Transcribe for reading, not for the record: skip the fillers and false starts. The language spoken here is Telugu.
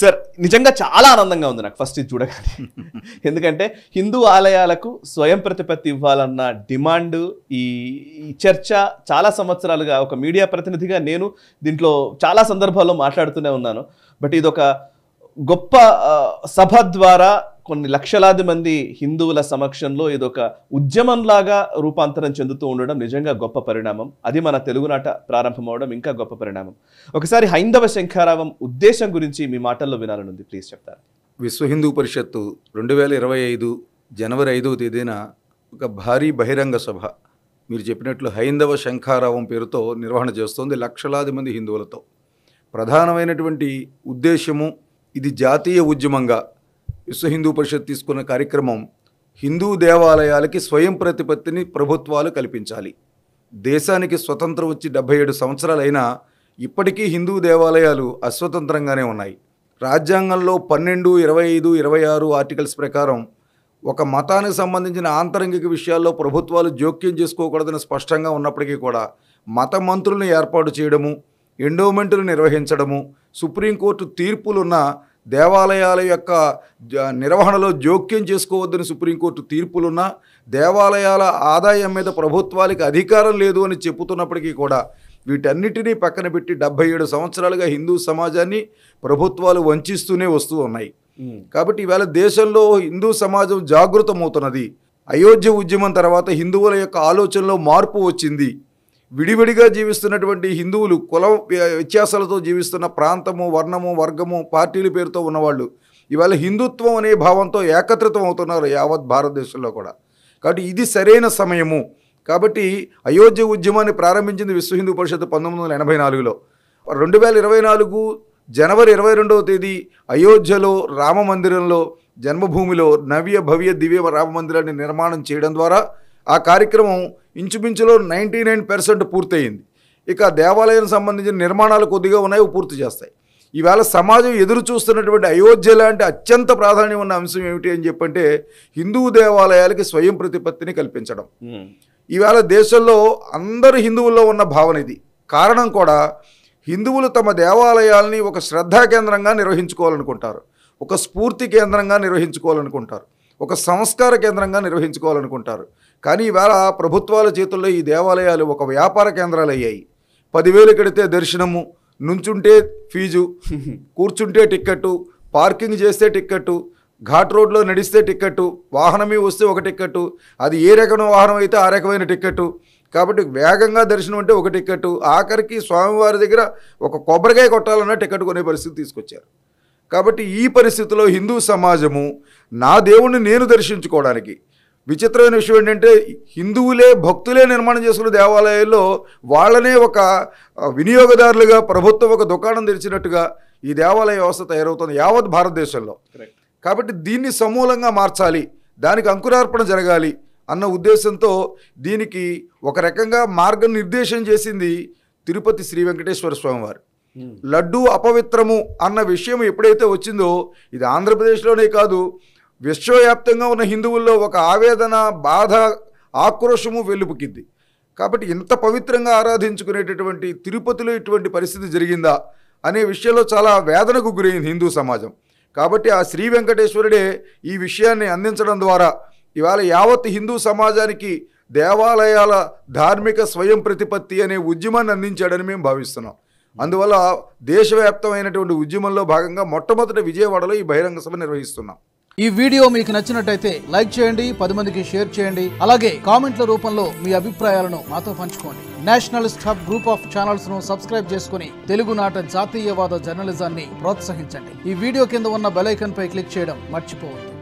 సార్ నిజంగా చాలా ఆనందంగా ఉంది నాకు ఫస్ట్ ఇది చూడగానే. ఎందుకంటే హిందూ ఆలయాలకు స్వయం ప్రతిపత్తి ఇవ్వాలన్న డిమాండ్, ఈ చర్చ చాలా సంవత్సరాలుగా ఒక మీడియా ప్రతినిధిగా నేను దీంట్లో చాలా సందర్భాల్లో మాట్లాడుతూనే ఉన్నాను. బట్ ఇదొక గొప్ప సభ ద్వారా కొన్ని లక్షలాది మంది హిందువుల సమక్షంలో ఇదొక ఉద్యమంలాగా రూపాంతరం చెందుతూ ఉండడం నిజంగా గొప్ప పరిణామం. అది మన తెలుగునాట ప్రారంభమవడం ఇంకా గొప్ప పరిణామం. ఒకసారి హైందవ శంఖారావం ఉద్దేశం గురించి మీ మాటల్లో వినాలనుంది, ప్లీజ్ చెప్తారు. విశ్వ హిందూ పరిషత్తు 2025 జనవరి 5వ తేదీన ఒక భారీ బహిరంగ సభ మీరు చెప్పినట్లు హైందవ శంఖారావం పేరుతో నిర్వహణ చేస్తోంది లక్షలాది మంది హిందువులతో. ప్రధానమైనటువంటి ఉద్దేశము ఇది జాతీయ ఉద్యమంగా విశ్వ హిందూ పరిషత్ తీసుకున్న కార్యక్రమం హిందూ దేవాలయాలకి స్వయం ప్రతిపత్తిని ప్రభుత్వాలు కల్పించాలి. దేశానికి స్వతంత్రం వచ్చి 77 సంవత్సరాలైనా ఇప్పటికీ హిందూ దేవాలయాలు అస్వతంత్రంగానే ఉన్నాయి. రాజ్యాంగంలో 12, 25, 26 ఆర్టికల్స్ ప్రకారం ఒక మతానికి సంబంధించిన ఆంతరంగిక విషయాల్లో ప్రభుత్వాలు జోక్యం చేసుకోకూడదని స్పష్టంగా ఉన్నప్పటికీ కూడా మత మంత్రులను ఏర్పాటు చేయడము, ఎండోమెంటులు నిర్వహించడము, సుప్రీంకోర్టు తీర్పులున్న దేవాలయాల యొక్క నిర్వహణలో జోక్యం చేసుకోవద్దని సుప్రీంకోర్టు తీర్పులున్న దేవాలయాల ఆదాయం మీద ప్రభుత్వాలకు అధికారం లేదు అని చెబుతున్నప్పటికీ కూడా వీటన్నిటినీ పక్కన పెట్టి 77 సంవత్సరాలుగా హిందూ సమాజాన్ని ప్రభుత్వాలు వంచిస్తూనే వస్తూ ఉన్నాయి. కాబట్టి ఈవేళ దేశంలో హిందూ సమాజం జాగృతమవుతున్నది. అయోధ్య ఉద్యమం తర్వాత హిందువుల యొక్క ఆలోచనలో మార్పు వచ్చింది. విడివిడిగా జీవిస్తున్నటువంటి హిందువులు కుల వ్యత్యాసాలతో జీవిస్తున్న ప్రాంతము, వర్ణము, వర్గము, పార్టీల పేరుతో ఉన్నవాళ్ళు ఇవాళ హిందుత్వం అనే భావంతో ఏకత్రితం అవుతున్నారు యావత్ భారతదేశంలో కూడా. కాబట్టి ఇది సరైన సమయము. కాబట్టి అయోధ్య ఉద్యమాన్ని ప్రారంభించింది విశ్వ హిందూ పరిషత్ 1984లో. 2024 జనవరి 22వ తేదీ అయోధ్యలో రామమందిరంలో జన్మభూమిలో నవ్య భవ్య దివ్య రామమందిరాన్ని నిర్మాణం చేయడం ద్వారా ఆ కార్యక్రమం ఇంచుమించులో 99% పూర్తయింది. ఇక దేవాలయానికి సంబంధించిన నిర్మాణాలు కొద్దిగా ఉన్నాయి, పూర్తి చేస్తాయి. ఈవేళ సమాజం ఎదురు చూస్తున్నటువంటి అయోధ్య లాంటి అత్యంత ప్రాధాన్యం ఉన్న అంశం ఏమిటి అని చెప్పంటే హిందూ దేవాలయాలకి స్వయం ప్రతిపత్తిని కల్పించడం. ఈవేళ దేశంలో అందరు హిందువుల్లో ఉన్న భావన ఇది. కారణం కూడా హిందువులు తమ దేవాలయాల్ని ఒక శ్రద్ధా కేంద్రంగా నిర్వహించుకోవాలనుకుంటారు, ఒక స్ఫూర్తి కేంద్రంగా నిర్వహించుకోవాలనుకుంటారు, ఒక సంస్కార కేంద్రంగా నిర్వహించుకోవాలనుకుంటారు. కానీ ఈవేళ ప్రభుత్వాల చేతుల్లో ఈ దేవాలయాలు ఒక వ్యాపార కేంద్రాలు అయ్యాయి. 10,000 కడితే దర్శనము, నుంచుంటే ఫీజు, కూర్చుంటే టిక్కెట్టు, పార్కింగ్ చేస్తే టిక్కెట్టు, ఘాట్ రోడ్లో నడిస్తే టిక్కెట్టు, వాహనమే వస్తే ఒక టిక్కెట్టు, అది ఏ రకమైన వాహనం అయితే ఆ రకమైన టిక్కెట్టు. కాబట్టి వేగంగా దర్శనం అంటే ఒక టిక్కెట్టు, ఆఖరికి స్వామివారి దగ్గర ఒక కొబ్బరికాయ కొట్టాలన్న టిక్కెట్ కొనే పరిస్థితి తీసుకొచ్చారు. కాబట్టి ఈ పరిస్థితిలో హిందూ సమాజము నా దేవుణ్ణి నేను దర్శించుకోవడానికి, విచిత్రమైన విషయం ఏంటంటే హిందువులే భక్తులే నిర్మాణం చేసుకున్న దేవాలయాల్లో వాళ్ళనే ఒక వినియోగదారులుగా ప్రభుత్వం ఒక దుకాణం తెరిచినట్టుగా ఈ దేవాలయ వ్యవస్థ తయారవుతుంది యావత్ భారతదేశంలో. కాబట్టి దీన్ని సమూలంగా మార్చాలి, దానికి అంకురార్పణ జరగాలి అన్న ఉద్దేశంతో దీనికి ఒక రకంగా మార్గం నిర్దేశం చేసింది తిరుపతి శ్రీ వెంకటేశ్వర స్వామి వారు. లడ్డూ అపవిత్రము అన్న విషయం ఎప్పుడైతే వచ్చిందో ఇది ఆంధ్రప్రదేశ్లోనే కాదు విశ్వవ్యాప్తంగా ఉన్న హిందువుల్లో ఒక ఆవేదన, బాధ, ఆక్రోశము వెల్లుపుకింది. కాబట్టి ఇంత పవిత్రంగా ఆరాధించుకునేటటువంటి తిరుపతిలో ఇటువంటి పరిస్థితి జరిగిందా అనే విషయంలో చాలా వేదనకు గురైంది హిందూ సమాజం. కాబట్టి ఆ శ్రీ వెంకటేశ్వరుడే ఈ విషయాన్ని అందించడం ద్వారా ఇవాళ యావత్ హిందూ సమాజానికి దేవాలయాల ధార్మిక స్వయం ప్రతిపత్తి అనే ఉద్యమాన్ని అందించాడని మేము భావిస్తున్నాం. అందువల్ల దేశవ్యాప్తమైనటువంటి ఉద్యమంలో భాగంగా మొట్టమొదటి విజయవాడలో ఈ బహిరంగ సభ నిర్వహిస్తున్నాం. ఈ వీడియో మీకు నచ్చినట్టయితే లైక్ చేయండి, 10 మందికి షేర్ చేయండి. అలాగే కామెంట్ల రూపంలో మీ అభిప్రాయాలను మాతో పంచుకోండి. Nationalist hub group of channels ను సబ్స్క్రైబ్ చేసుకుని తెలుగునాట జాతీయవాద జర్నలిజాన్ని ప్రోత్సహించండి. ఈ వీడియో కింద ఉన్న బెల్ ఐకాన్ పై క్లిక్ చేయడం మర్చిపోవద్దు.